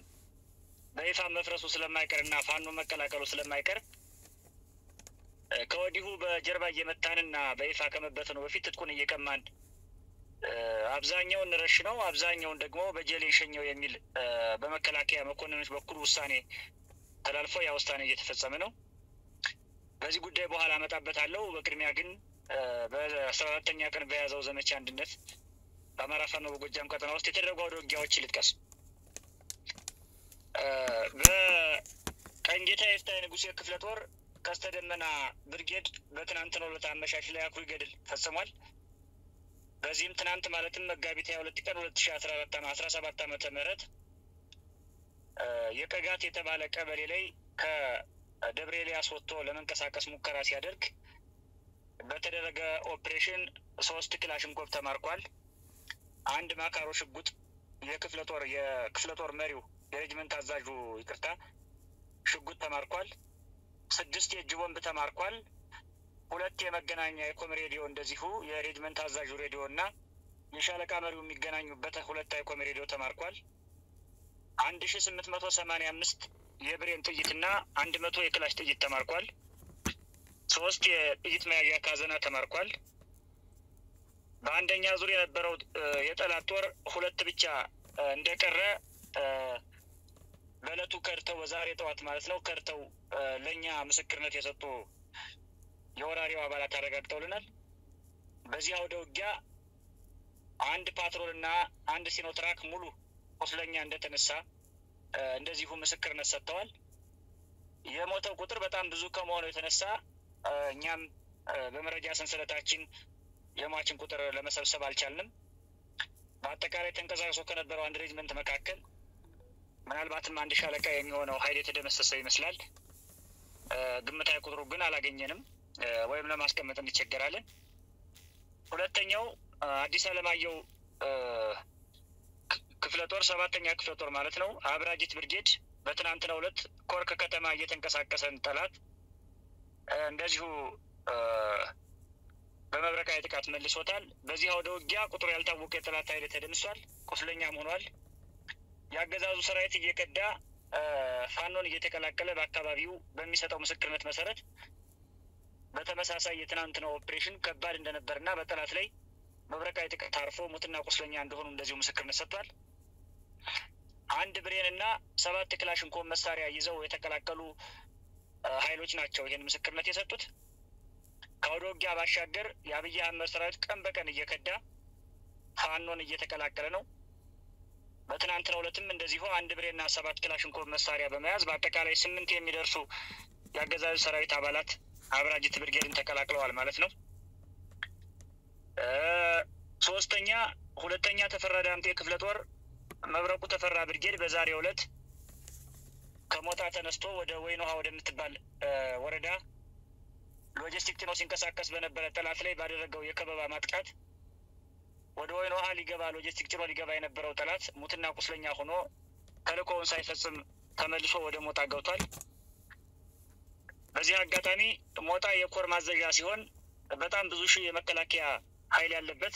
በይፋ መፍረሱ ስለማይቀርና ፋኖ መቀላቀሉ ስለማይቀር ከወዲሁ በጀርባ እየመታንና በይፋ ከመበተኑ በፊት ትጥቁን እየቀማን አብዛኛውን ረሽነው አብዛኛውን ደግሞ በጀሌ ሸኘው የሚል በመከላከያ መኮንኖች በኩል ውሳኔ ተላልፎ ያ ውሳኔ እየተፈጸመ ነው። በዚህ ጉዳይ በኋላ አመጣበታለሁ። በቅድሚያ ግን በ14ኛ ቀን በያዘው ዘመቻ አንድነት በአማራ ፋኖ በጎጃም ቀጠና ውስጥ የተደረጉ አውደ ውጊያዎች ልጥቀስ። በቀንጌታ የፍታይ ንጉሴ ክፍለ ጦር ቀስተ ደመና ብርጌድ በትናንትናው ዕለት አመሻሽ ላይ አኩሪ ገድል ፈጽሟል። በዚህም ትናንት ማለትም መጋቢት 22 ቀን 2017 ዓመተ ምህረት የቀጋት የተባለ ቀበሌ ላይ ከደብረ ኤልያስ ወጥቶ ለመንቀሳቀስ ሙከራ ሲያደርግ በተደረገ ኦፕሬሽን 3 ክላሽንኮቭ ተማርኳል። 1 ማካሮ ሽጉጥ የክፍለ ጦር መሪው የሬጅመንት አዛዡ ሽጉጥ ተማርኳል። 6 የእጅ ቦምብ ተማርኳል። 2 የመገናኛ የኮም ሬዲዮ እንደዚሁ የሬጅመንት አዛዡ ሬዲዮ እና የሻለቃ መሪው የሚገናኙበት 2 የኮም ሬዲዮ ተማርኳል። 1885 የብሬን ጥይትና 100 የክላሽ ጥይት ተማርኳል። 3 የጥይት መያዣ ካዘና ተማርኳል። በአንደኛ ዙር የነበረው የጠላት ጦር 2 ብቻ እንደቀረ በእለቱ ከርተው በዛሬ ጠዋት ማለት ነው ከርተው ለእኛ ምስክርነት የሰጡ የወራሪው አባላት አረጋግጠውልናል። በዚህ አውደ ውጊያ 1 ፓትሮል እና 1 ሲኖትራክ ሙሉ ቁስለኛ እንደተነሳ እንደዚሁ ምስክርነት ሰጥተዋል። የሞተው ቁጥር በጣም ብዙ ከመሆኑ የተነሳ እኛም በመረጃ ሰንሰለታችን የሟችን ቁጥር ለመሰብሰብ አልቻልንም። በአጠቃላይ ተንቀሳቅሶ ከነበረው አንድ ሬጅመንት መካከል ምናልባትም አንድ ሻለቃ የሚሆነው ኃይል የተደመሰሰ ይመስላል። ግምታዊ ቁጥሩ ግን አላገኘንም ወይም ለማስቀመጥ እንቸገራለን። ሁለተኛው አዲስ አለማየሁ ክፍለ ጦር 7ኛ ክፍለ ጦር ማለት ነው አብራጅት ብርጌድ በትናንትናው ዕለት ኮርክ ከተማ እየተንቀሳቀሰን ጠላት እንደዚሁ በመብረቃዊ ጥቃት መልሶታል። በዚህ አውደ ውጊያ ቁጥሩ ያልታወቀ የጠላት ኃይል ተደምሷል፣ ቁስለኛም ሆኗል። ያገዛዙ ሰራዊት እየከዳ ፋኖን እየተቀላቀለ በአካባቢው በሚሰጠው ምስክርነት መሰረት በተመሳሳይ የትናንትናው ኦፕሬሽን ከባድ እንደነበርና በጠላት ላይ መብረቃዊ ጥቃት አርፎ ሙትና ቁስለኛ እንደሆኑ እንደዚሁ ምስክርነት ሰጥቷል። አንድ ብሬንና 7 ክላሽንኮቭ መሳሪያ ይዘው የተቀላቀሉ ኃይሎች ናቸው ይህን ምስክርነት የሰጡት። ከአውደ ውጊያ ባሻገር የአብይ አህመድ ሰራዊት ቀን በቀን እየከዳ ፋኖን እየተቀላቀለ ነው። በትናንትናው ዕለትም እንደዚሁ አንድ ብሬንና 7 ክላሽንኮቭ መሳሪያ በመያዝ በአጠቃላይ 8 የሚደርሱ የአገዛዙ ሰራዊት አባላት አብራጅት ብርጌድን ተቀላቅለዋል ማለት ነው። ሁለተኛ ተፈራ ዳምጤ ክፍለ ጦር መብረቁ ተፈራ ብርጌድ በዛሬው ዕለት ከሞጣ ተነስቶ ወደ ወይን ውሃ ወደምትባል ወረዳ ሎጂስቲክ ጭኖ ሲንቀሳቀስ በነበረ ጠላት ላይ ባደረገው የከበባ ማጥቃት ወደ ወይን ውሃ ሎጂስቲክ ጭኖ ሊገባ የነበረው ጠላት ሙትና ቁስለኛ ሆኖ ተልእኮውን ሳይፈጽም ተመልሶ ወደ ሞጣ ገብቷል። በዚህ አጋጣሚ ሞጣ የኮር ማዘዣ ሲሆን በጣም ብዙ ሺህ የመከላከያ ኃይል ያለበት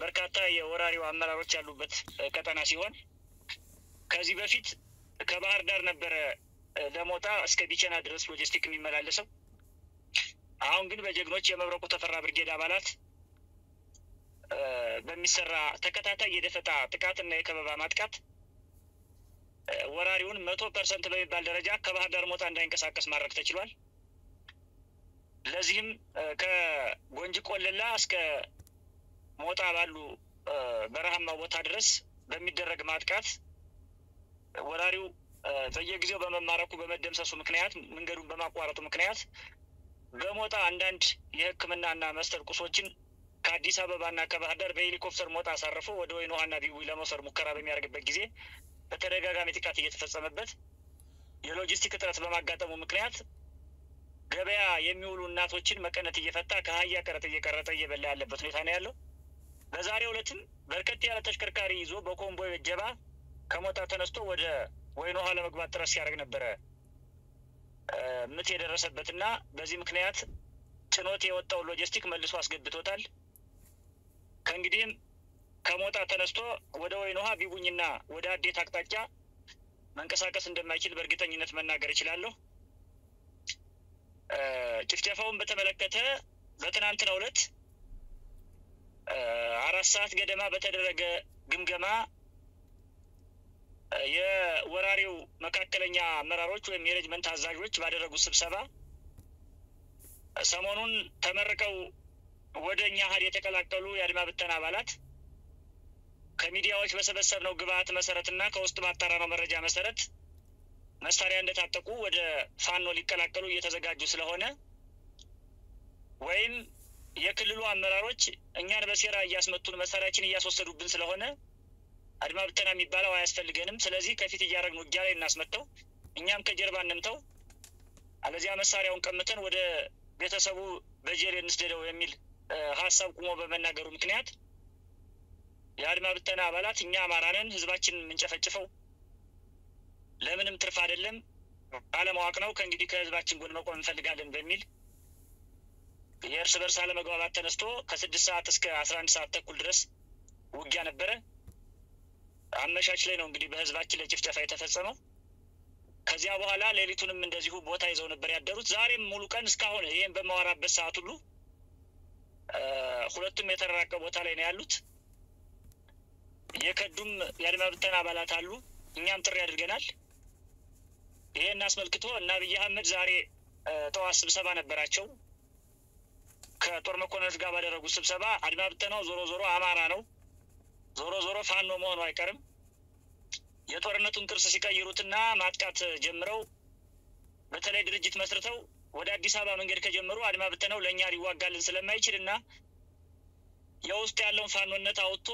በርካታ የወራሪው አመራሮች ያሉበት ቀጠና ሲሆን ከዚህ በፊት ከባህር ዳር ነበረ ለሞጣ እስከ ቢቸና ድረስ ሎጂስቲክ የሚመላለሰው። አሁን ግን በጀግኖች የመብረቁ ተፈራ ብርጌድ አባላት በሚሰራ ተከታታይ የደፈጣ ጥቃትና የከበባ ማጥቃት ወራሪውን 100% በሚባል ደረጃ ከባህር ዳር ሞጣ እንዳይንቀሳቀስ ማድረግ ተችሏል። ለዚህም ከጎንጂ ቆለላ እስከ ሞጣ ባሉ በረሃማ ቦታ ድረስ በሚደረግ ማጥቃት ወራሪው በየጊዜው በመማረኩ በመደምሰሱ ምክንያት መንገዱን በማቋረጡ ምክንያት በሞጣ አንዳንድ የሕክምናና መሰል ቁሶችን ከአዲስ አበባና ከባህር ዳር በሄሊኮፕተር ሞጣ አሳርፎ ወደ ወይን ውሃና ቢቡይ ለመውሰድ ሙከራ በሚያደርግበት ጊዜ በተደጋጋሚ ጥቃት እየተፈጸመበት የሎጂስቲክ እጥረት በማጋጠሙ ምክንያት ገበያ የሚውሉ እናቶችን መቀነት እየፈታ ከአህያ ቀረጥ እየቀረጠ እየበላ ያለበት ሁኔታ ነው ያለው። በዛሬው ዕለትም በርከት ያለ ተሽከርካሪ ይዞ በኮምቦይ እጀባ ከሞጣ ተነስቶ ወደ ወይን ውሃ ለመግባት ጥረት ሲያደርግ ነበረ ምት የደረሰበትና በዚህ ምክንያት ጭኖት የወጣው ሎጂስቲክ መልሶ አስገብቶታል። ከእንግዲህም ከሞጣ ተነስቶ ወደ ወይን ውሃ ቢቡኝና ወደ አዴት አቅጣጫ መንቀሳቀስ እንደማይችል በእርግጠኝነት መናገር እችላለሁ። ጭፍጨፋውን በተመለከተ በትናንትናው ዕለት 4 ሰዓት ገደማ በተደረገ ግምገማ የወራሪው መካከለኛ አመራሮች ወይም የሬጅመንት አዛዦች ባደረጉት ስብሰባ ሰሞኑን ተመርቀው ወደኛ ሀድ የተቀላቀሉ የአድማ ብተና አባላት ከሚዲያዎች በሰበሰብነው ግብአት መሰረትና ከውስጥ ባጣራነው መረጃ መሰረት መሳሪያ እንደታጠቁ ወደ ፋኖ ሊቀላቀሉ እየተዘጋጁ ስለሆነ ወይም የክልሉ አመራሮች እኛን በሴራ እያስመቱን መሳሪያችን እያስወሰዱብን ስለሆነ አድማ ብተና የሚባለው አያስፈልገንም፣ ስለዚህ ከፊት እያደረግን ውጊያ ላይ እናስመተው፣ እኛም ከጀርባ እንምተው፣ አለዚያ መሳሪያውን ቀምተን ወደ ቤተሰቡ በጀሌ እንስደደው የሚል ሀሳብ ቁሞ በመናገሩ ምክንያት የአድማ ብተና አባላት እኛ አማራ ነን፣ ህዝባችንን የምንጨፈጭፈው ለምንም ትርፍ አይደለም፣ አለማወቅ ነው፣ ከእንግዲህ ከህዝባችን ጎን መቆም እንፈልጋለን በሚል የእርስ በርስ አለመግባባት ተነስቶ ከ6 ሰዓት እስከ 11 ሰዓት ተኩል ድረስ ውጊያ ነበረ። አመሻሽ ላይ ነው እንግዲህ በህዝባችን ላይ ጭፍጨፋ የተፈጸመው። ከዚያ በኋላ ሌሊቱንም እንደዚሁ ቦታ ይዘው ነበር ያደሩት። ዛሬም ሙሉ ቀን እስካሁን ይሄን በማወራበት ሰዓት ሁሉ ሁለቱም የተራራቀ ቦታ ላይ ነው ያሉት። የከዱም የአድማ ብተና አባላት አሉ። እኛም ጥሪ አድርገናል። ይሄን አስመልክቶ እና አብይ አህመድ ዛሬ ጠዋት ስብሰባ ነበራቸው። ከጦር መኮንኖች ጋር ባደረጉት ስብሰባ አድማ ብተናው ዞሮ ዞሮ አማራ ነው፣ ዞሮ ዞሮ ፋኖ መሆኑ አይቀርም፣ የጦርነቱን ቅርስ ሲቀይሩትና ማጥቃት ጀምረው በተለይ ድርጅት መስርተው ወደ አዲስ አበባ መንገድ ከጀመሩ አድማ ብተናው ለኛ ሊዋጋልን ስለማይችልና የውስጥ ያለውን ፋኖነት አውጥቶ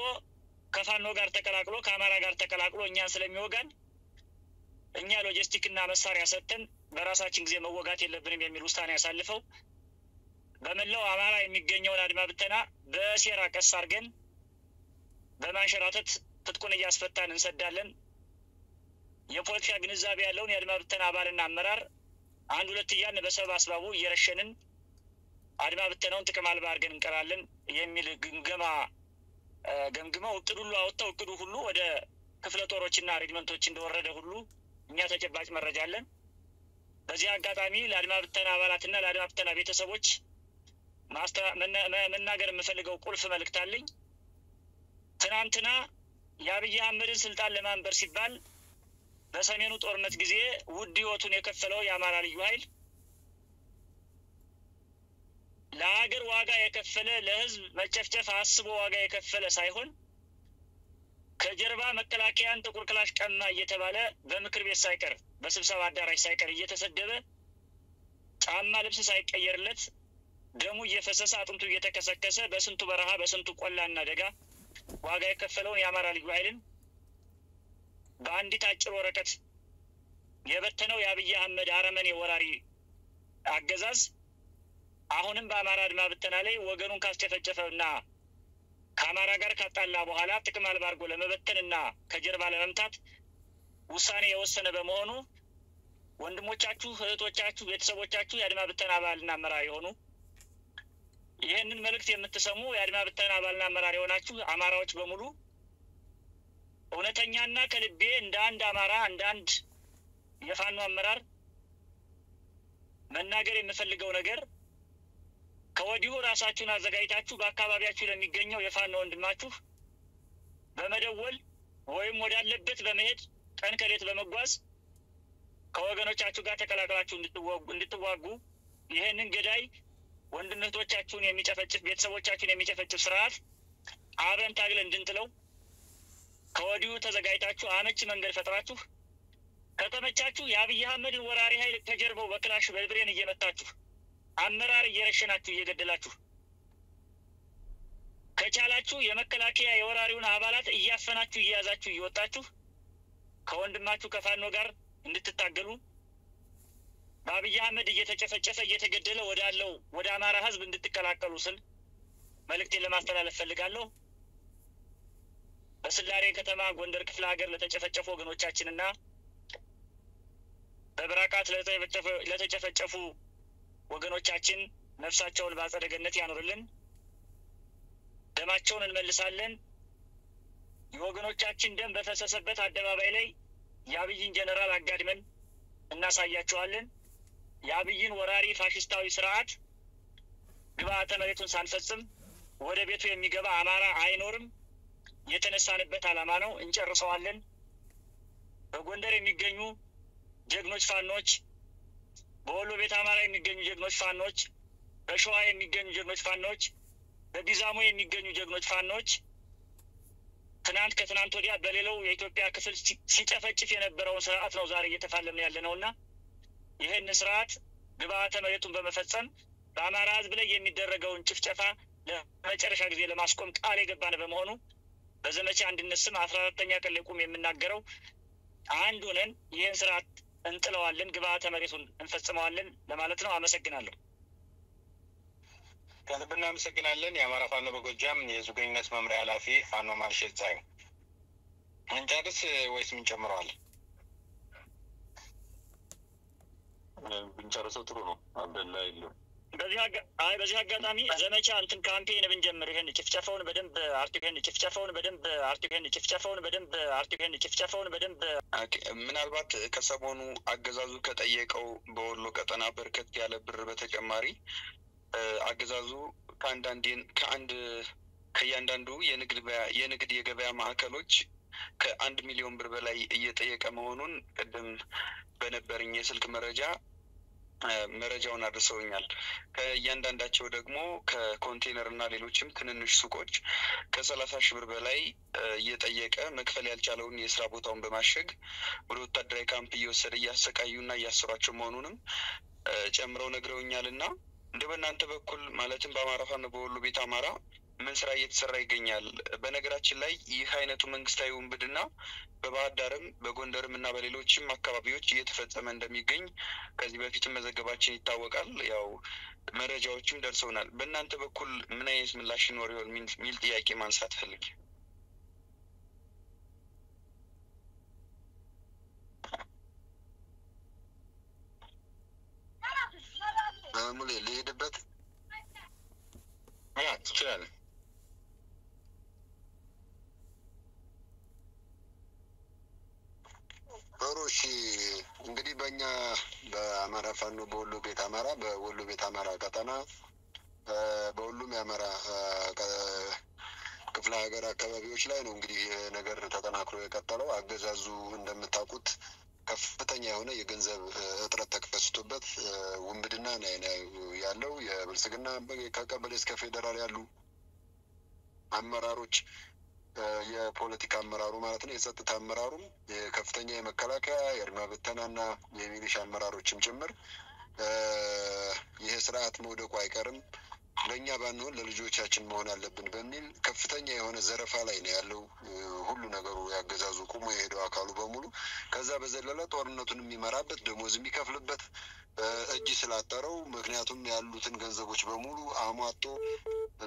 ከፋኖ ጋር ተቀላቅሎ ከአማራ ጋር ተቀላቅሎ እኛን ስለሚወጋን እኛ ሎጂስቲክና መሳሪያ ሰጥተን በራሳችን ጊዜ መወጋት የለብንም የሚል ውሳኔ ያሳልፈው በመላው አማራ የሚገኘውን አድማ ብተና በሴራ ቀስ አድርገን በማንሸራተት ትጥቁን እያስፈታን እንሰዳለን። የፖለቲካ ግንዛቤ ያለውን የአድማ ብተና አባልና አመራር አንድ ሁለት እያልን በሰበብ አስባቡ እየረሸንን አድማ ብተናውን ጥቅም አልባ አድርገን እንቀራለን የሚል ግምገማ ገምግመው እቅድ ሁሉ አወጣው። እቅዱ ሁሉ ወደ ክፍለ ጦሮችና ሬጅመንቶች እንደወረደ ሁሉ እኛ ተጨባጭ መረጃ አለን። በዚህ አጋጣሚ ለአድማ ብተና አባላትና ለአድማ ብተና ቤተሰቦች መናገር የምፈልገው ቁልፍ መልእክት አለኝ። ትናንትና የአብይ አህመድን ስልጣን ለማንበር ሲባል በሰሜኑ ጦርነት ጊዜ ውድ ህይወቱን የከፈለው የአማራ ልዩ ኃይል ለሀገር ዋጋ የከፈለ ለህዝብ መጨፍጨፍ አስቦ ዋጋ የከፈለ ሳይሆን ከጀርባ መከላከያን ጥቁር ክላሽ ቀማ እየተባለ በምክር ቤት ሳይቀር በስብሰባ አዳራሽ ሳይቀር እየተሰደበ ጫማ ልብስ ሳይቀየርለት ደሙ እየፈሰሰ አጥንቱ እየተከሰከሰ በስንቱ በረሃ በስንቱ ቆላና ደጋ ዋጋ የከፈለውን የአማራ ልዩ ኃይልን በአንዲት አጭር ወረቀት የበተነው የአብይ አህመድ አረመኔ ወራሪ አገዛዝ አሁንም በአማራ አድማ ብተና ላይ ወገኑን ካስጨፈጨፈና ከአማራ ጋር ካጣላ በኋላ ጥቅም አልባ አድርጎ ለመበተንና ከጀርባ ለመምታት ውሳኔ የወሰነ በመሆኑ ወንድሞቻችሁ፣ እህቶቻችሁ፣ ቤተሰቦቻችሁ የአድማ ብተና አባልና አመራር የሆኑ ይህንን መልእክት የምትሰሙ የአድማ ብተና አባልና አመራር የሆናችሁ አማራዎች በሙሉ እውነተኛና ከልቤ እንደ አንድ አማራ እንደ አንድ የፋኖ አመራር መናገር የምፈልገው ነገር ከወዲሁ ራሳችሁን አዘጋጅታችሁ በአካባቢያችሁ ለሚገኘው የፋኖ ወንድማችሁ በመደወል ወይም ወዳለበት በመሄድ ቀን ከሌት በመጓዝ ከወገኖቻችሁ ጋር ተቀላቅላችሁ እንድትዋጉ ይህንን ገዳይ ወንድነቶቻችሁን የሚጨፈጭፍ ቤተሰቦቻችሁን የሚጨፈጭፍ ስርዓት አብረን ታግለን እንድንጥለው ከወዲሁ ተዘጋጅታችሁ አመቺ መንገድ ፈጥራችሁ ከተመቻችሁ የአብይ አህመድን ወራሪ ኃይል ከጀርባው በክላሽ በብሬን እየመታችሁ አመራር እየረሸናችሁ እየገደላችሁ ከቻላችሁ የመከላከያ የወራሪውን አባላት እያፈናችሁ እየያዛችሁ እየወጣችሁ ከወንድማችሁ ከፋኖ ጋር እንድትታገሉ በአብይ አህመድ እየተጨፈጨፈ እየተገደለ ወዳለው ወደ አማራ ህዝብ እንድትቀላቀሉ ስል መልእክቴን ለማስተላለፍ ፈልጋለሁ። በስላሬ ከተማ ጎንደር ክፍለ ሀገር ለተጨፈጨፉ ወገኖቻችንና በብራቃት ለተጨፈጨፉ ወገኖቻችን ነፍሳቸውን በአጸደ ገነት ያኖርልን። ደማቸውን እንመልሳለን። የወገኖቻችን ደም በፈሰሰበት አደባባይ ላይ የአብይን ጀነራል አጋድመን እናሳያቸዋለን። የአብይን ወራሪ ፋሽስታዊ ስርዓት ግብዓተ መሬቱን ሳንፈጽም ወደ ቤቱ የሚገባ አማራ አይኖርም። የተነሳንበት ዓላማ ነው። እንጨርሰዋለን። በጎንደር የሚገኙ ጀግኖች ፋኖች፣ በወሎ ቤት አማራ የሚገኙ ጀግኖች ፋኖች፣ በሸዋ የሚገኙ ጀግኖች ፋኖች፣ በቢዛሞ የሚገኙ ጀግኖች ፋኖች ትናንት ከትናንት ወዲያ በሌላው የኢትዮጵያ ክፍል ሲጨፈጭፍ የነበረውን ስርዓት ነው ዛሬ እየተፋለምን ያለ ነውና ይህን ስርዓት ግብዓተ መሬቱን በመፈጸም በአማራ ህዝብ ላይ የሚደረገውን ጭፍጨፋ ለመጨረሻ ጊዜ ለማስቆም ቃል የገባን በመሆኑ በዘመቻ አንድነት ስም 14ኛ ቀን ላይ ቁም የምናገረው አንድ ሆነን ይህን ስርዓት እንጥለዋለን፣ ግብዓተ መሬቱን እንፈጽመዋለን ለማለት ነው። አመሰግናለሁ። ከልብ እናመሰግናለን። የአማራ ፋኖ በጎጃም የህዝብ ግንኙነት መምሪያ ኃላፊ ፋኖ ማርሸት ዛይ እንጨርስ ወይስ ምን ጨምረዋል? ብንጨርሰው ጥሩ ነው። አብደላ የለም። በዚህ አጋጣሚ ዘመቻ እንትን ካምፔን ብንጀምር ይሄን ጭፍጨፋውን በደንብ ምናልባት ከሰሞኑ አገዛዙ ከጠየቀው በወሎ ቀጠና በርከት ያለ ብር በተጨማሪ አገዛዙ ከእያንዳንዱ የንግድ የገበያ ማዕከሎች ከ1 ሚሊዮን ብር በላይ እየጠየቀ መሆኑን ቅድም በነበረኝ የስልክ መረጃ መረጃውን አድርሰውኛል። ከእያንዳንዳቸው ደግሞ ከኮንቴነር እና ሌሎችም ትንንሽ ሱቆች ከ30,000 ብር በላይ እየጠየቀ መክፈል ያልቻለውን የስራ ቦታውን በማሸግ ወደ ወታደራዊ ካምፕ እየወሰደ እያሰቃዩና እያሰሯቸው መሆኑንም ጨምረው ነግረውኛል። እና እንደ በእናንተ በኩል ማለትም በአማራ ፋኖ በወሎ ቤት አማራ ምን ስራ እየተሰራ ይገኛል? በነገራችን ላይ ይህ አይነቱ መንግስታዊ ውንብድና በባህር ዳርም በጎንደርም እና በሌሎችም አካባቢዎች እየተፈጸመ እንደሚገኝ ከዚህ በፊትም መዘገባችን ይታወቃል። ያው መረጃዎችም ደርሰውናል። በእናንተ በኩል ምን አይነት ምላሽ ይኖር ይሆን የሚል ጥያቄ ማንሳት ፈልግ። ሙሌ ልሄድበት ትችላለህ። እሺ እንግዲህ በእኛ በአማራ ፋኖ በወሎ ቤት አማራ በወሎ ቤት አማራ ቀጠና በሁሉም የአማራ ክፍለ ሀገር አካባቢዎች ላይ ነው እንግዲህ ነገር ተጠናክሮ የቀጠለው። አገዛዙ እንደምታውቁት ከፍተኛ የሆነ የገንዘብ እጥረት ተከስቶበት ውንብድና ያለው የብልጽግና ከቀበሌ እስከ ፌዴራል ያሉ አመራሮች የፖለቲካ አመራሩ ማለት ነው፣ የጸጥታ አመራሩም የከፍተኛ የመከላከያ የአድማ ብተናና የሚሊሻ አመራሮችም ጭምር ይሄ ስርዓት መውደቁ አይቀርም፣ ለእኛ ባንሆን ለልጆቻችን መሆን አለብን በሚል ከፍተኛ የሆነ ዘረፋ ላይ ነው ያለው ሁሉ ነገሩ። ያገዛዙ ቁሞ የሄደው አካሉ በሙሉ ከዛ በዘለለ ጦርነቱን የሚመራበት ደሞዝ የሚከፍልበት እጅ ስላጠረው፣ ምክንያቱም ያሉትን ገንዘቦች በሙሉ አሟጦ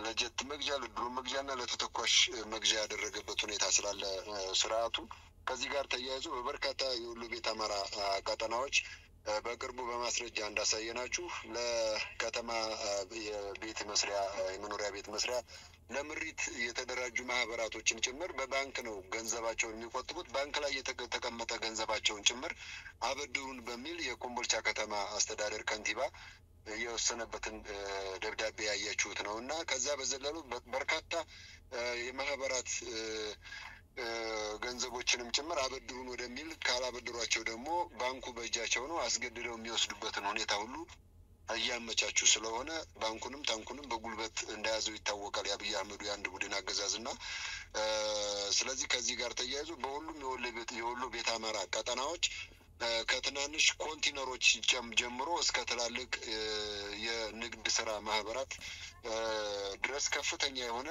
ለጀት መግዣ ለድሮን መግዣና ለተተኳሽ መግዣ ያደረገበት ሁኔታ ስላለ ስርዓቱ ከዚህ ጋር ተያይዞ በበርካታ የወሎ ቤት አማራ ቀጠናዎች በቅርቡ በማስረጃ እንዳሳየናችሁ ለከተማ የቤት መስሪያ የመኖሪያ ቤት መስሪያ ለምሪት የተደራጁ ማህበራቶችን ጭምር በባንክ ነው ገንዘባቸውን የሚቆጥቡት። ባንክ ላይ የተቀመጠ ገንዘባቸውን ጭምር አበድሩን በሚል የኮምቦልቻ ከተማ አስተዳደር ከንቲባ የወሰነበትን ደብዳቤ ያያችሁት ነው። እና ከዛ በዘለሉ በርካታ የማህበራት ገንዘቦችንም ጭምር አበድሩን ወደሚል ካላበድሯቸው ደግሞ ባንኩ በእጃቸው ነው አስገድደው የሚወስዱበትን ሁኔታ ሁሉ እያመቻቹ ስለሆነ ባንኩንም ታንኩንም በጉልበት እንደያዘው ይታወቃል የአብይ አህመዱ የአንድ ቡድን አገዛዝ እና ስለዚህ ከዚህ ጋር ተያይዞ በሁሉም የወሎ ቤት አማራ ቀጠናዎች ከትናንሽ ኮንቲነሮች ጀምሮ እስከ ትላልቅ የንግድ ስራ ማህበራት ድረስ ከፍተኛ የሆነ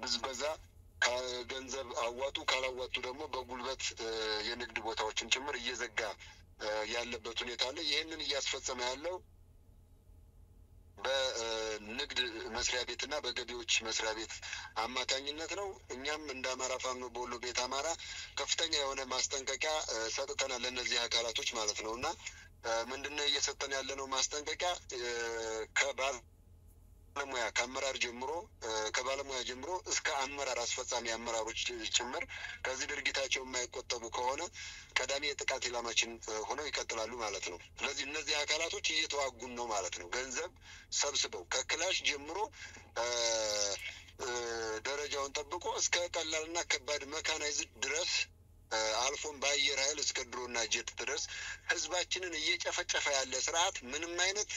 ብዝበዛ ከገንዘብ አዋጡ ካላዋጡ ደግሞ በጉልበት የንግድ ቦታዎችን ጭምር እየዘጋ ያለበት ሁኔታ አለ። ይህንን እያስፈጸመ ያለው በንግድ መስሪያ ቤትና በገቢዎች መስሪያ ቤት አማካኝነት ነው። እኛም እንደ አማራ ፋኖ በወሎ ቤት አማራ ከፍተኛ የሆነ ማስጠንቀቂያ ሰጥተናል ለእነዚህ አካላቶች ማለት ነው። እና ምንድነው እየሰጠን ያለነው ማስጠንቀቂያ ከባለሙያ ከአመራር ጀምሮ ከባለሙያ ጀምሮ እስከ አመራር አስፈጻሚ አመራሮች ጭምር ከዚህ ድርጊታቸው የማይቆጠቡ ከሆነ ቀዳሚ የጥቃት ኢላማችን ሆነው ይቀጥላሉ ማለት ነው። ስለዚህ እነዚህ አካላቶች እየተዋጉን ነው ማለት ነው። ገንዘብ ሰብስበው ከክላሽ ጀምሮ ደረጃውን ጠብቆ እስከ ቀላልና ከባድ መካናይዝድ ድረስ አልፎም በአየር ኃይል እስከ ድሮና ጀት ድረስ ህዝባችንን እየጨፈጨፈ ያለ ስርዓት ምንም አይነት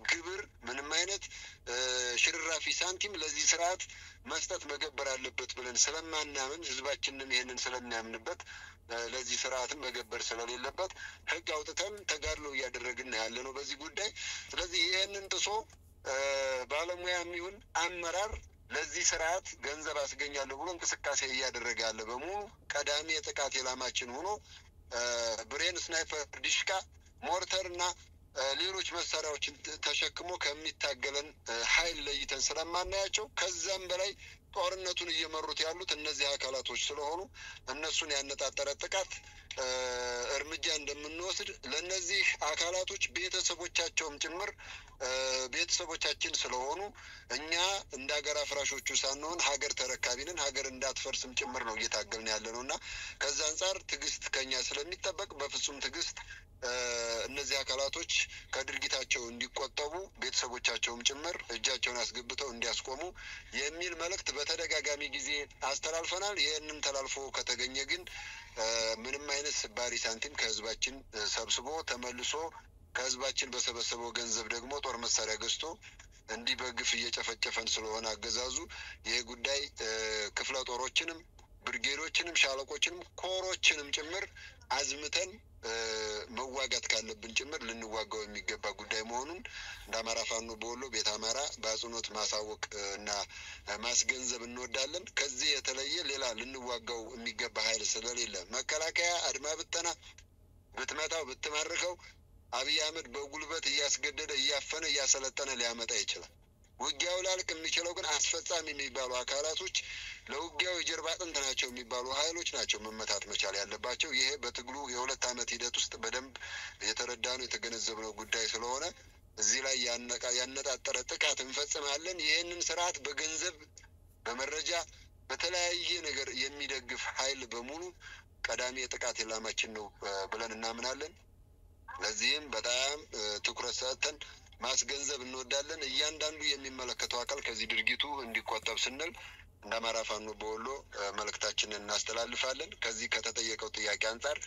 ግብር ምንም አይነት ሽርራፊ ሳንቲም ለዚህ ስርዓት መስጠት መገበር አለበት ብለን ስለማናምን ህዝባችንን ይሄንን ስለሚያምንበት ለዚህ ስርዓትን መገበር ስለሌለበት ህግ አውጥተን ተጋድሎ እያደረግን ያለ ነው በዚህ ጉዳይ። ስለዚህ ይሄንን ጥሶ ባለሙያም ይሁን አመራር ለዚህ ስርዓት ገንዘብ አስገኛለሁ ብሎ እንቅስቃሴ እያደረገ ያለ በሙሉ ቀዳሚ የጥቃት ኢላማችን ሆኖ ብሬን፣ ስናይፐር፣ ዲሽቃ፣ ሞርተር እና ሌሎች መሳሪያዎችን ተሸክሞ ከሚታገለን ኃይል ለይተን ስለማናያቸው ከዛም በላይ ጦርነቱን እየመሩት ያሉት እነዚህ አካላቶች ስለሆኑ እነሱን ያነጣጠረ ጥቃት እርምጃ እንደምንወስድ ለእነዚህ አካላቶች ቤተሰቦቻቸውም ጭምር ቤተሰቦቻችን ስለሆኑ እኛ እንደ ሀገር አፍራሾቹ ሳንሆን ሀገር ተረካቢንን ሀገር እንዳትፈርስም ጭምር ነው እየታገልን ያለ ነው እና ከዛ አንጻር ትዕግስት ከኛ ስለሚጠበቅ በፍጹም ትዕግስት እነዚህ አካላቶች ከድርጊታቸው እንዲቆጠቡ ቤተሰቦቻቸውም ጭምር እጃቸውን አስገብተው እንዲያስቆሙ የሚል መልእክት በተደጋጋሚ ጊዜ አስተላልፈናል። ይህንን ተላልፎ ከተገኘ ግን ምንም አይነት ስባሪ ሳንቲም ከህዝባችን ሰብስቦ ተመልሶ ከህዝባችን በሰበሰበው ገንዘብ ደግሞ ጦር መሳሪያ ገዝቶ እንዲህ በግፍ እየጨፈጨፈን ስለሆነ አገዛዙ ይሄ ጉዳይ ክፍለ ጦሮችንም ብርጌዶችንም ሻለቆችንም ኮሮችንም ጭምር አዝምተን መዋጋት ካለብን ጭምር ልንዋጋው የሚገባ ጉዳይ መሆኑን እንደ አማራ ፋኖ በወሎ ቤት አማራ በአጽንኦት ማሳወቅ እና ማስገንዘብ እንወዳለን። ከዚህ የተለየ ሌላ ልንዋጋው የሚገባ ኃይል ስለሌለ መከላከያ አድማ ብተና ብትመታው ብትማርከው አብይ አህመድ በጉልበት እያስገደደ እያፈነ እያሰለጠነ ሊያመጣ ይችላል። ውጊያው ላልቅ የሚችለው ግን አስፈጻሚ የሚባሉ አካላቶች ለውጊያው የጀርባ አጥንት ናቸው የሚባሉ ኃይሎች ናቸው መመታት መቻል ያለባቸው። ይሄ በትግሉ የ2 ዓመት ሂደት ውስጥ በደንብ የተረዳነው የተገነዘብነው ጉዳይ ስለሆነ እዚህ ላይ ያነጣጠረ ጥቃት እንፈጽማለን። ይህንን ስርዓት በገንዘብ በመረጃ በተለያየ ነገር የሚደግፍ ኃይል በሙሉ ቀዳሚ የጥቃት ኢላማችን ነው ብለን እናምናለን። ለዚህም በጣም ትኩረት ሰጥተን ማስገንዘብ እንወዳለን። እያንዳንዱ የሚመለከተው አካል ከዚህ ድርጊቱ እንዲቆጠብ ስንል እንደ አማራ ፋኖ በወሎ መልእክታችንን እናስተላልፋለን። ከዚህ ከተጠየቀው ጥያቄ አንጻር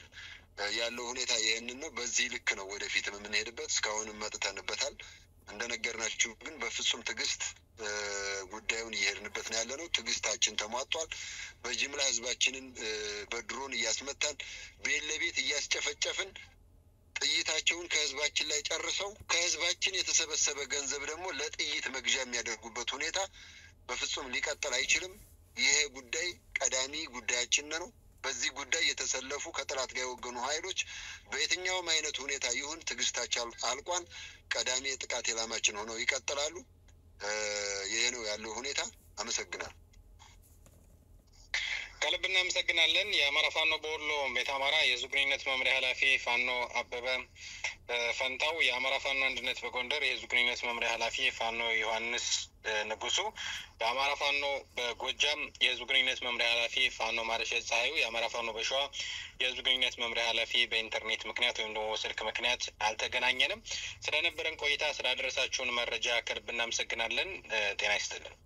ያለው ሁኔታ ይህንን ነው። በዚህ ልክ ነው ወደፊትም የምንሄድበት። እስካሁንም መጥተንበታል። እንደነገርናችሁ ግን በፍጹም ትዕግስት ጉዳዩን እየሄድንበት ነው ያለነው። ትዕግስታችን ተሟጧል። በጅምላ ህዝባችንን በድሮን እያስመታን ቤት ለቤት እያስጨፈጨፍን ጥይታቸውን ከህዝባችን ላይ ጨርሰው ከህዝባችን የተሰበሰበ ገንዘብ ደግሞ ለጥይት መግዣ የሚያደርጉበት ሁኔታ በፍጹም ሊቀጥል አይችልም። ይሄ ጉዳይ ቀዳሚ ጉዳያችን ነው። በዚህ ጉዳይ የተሰለፉ ከጠላት ጋር የወገኑ ኃይሎች በየትኛውም አይነት ሁኔታ ይሁን ትዕግስታቸው አልቋን ቀዳሚ የጥቃት ኢላማችን ሆነው ይቀጥላሉ። ይሄ ነው ያለው ሁኔታ። አመሰግናለሁ። ከልብ እናመሰግናለን። የአማራ ፋኖ በወሎ ቤት አማራ የህዝብ ግንኙነት መምሪያ ኃላፊ ፋኖ አበበ ፈንታው፣ የአማራ ፋኖ አንድነት በጎንደር የህዝብ ግንኙነት መምሪያ ኃላፊ ፋኖ ዮሐንስ ንጉሱ፣ የአማራ ፋኖ በጎጃም የህዝብ ግንኙነት መምሪያ ኃላፊ ፋኖ ማርሸት ፀሐዩ፣ የአማራ ፋኖ በሸዋ የህዝብ ግንኙነት መምሪያ ኃላፊ በኢንተርኔት ምክንያት ወይም ደግሞ ስልክ ምክንያት አልተገናኘንም። ስለነበረን ቆይታ ስላደረሳችሁን መረጃ ከልብ እናመሰግናለን። ጤና ይስጥልን።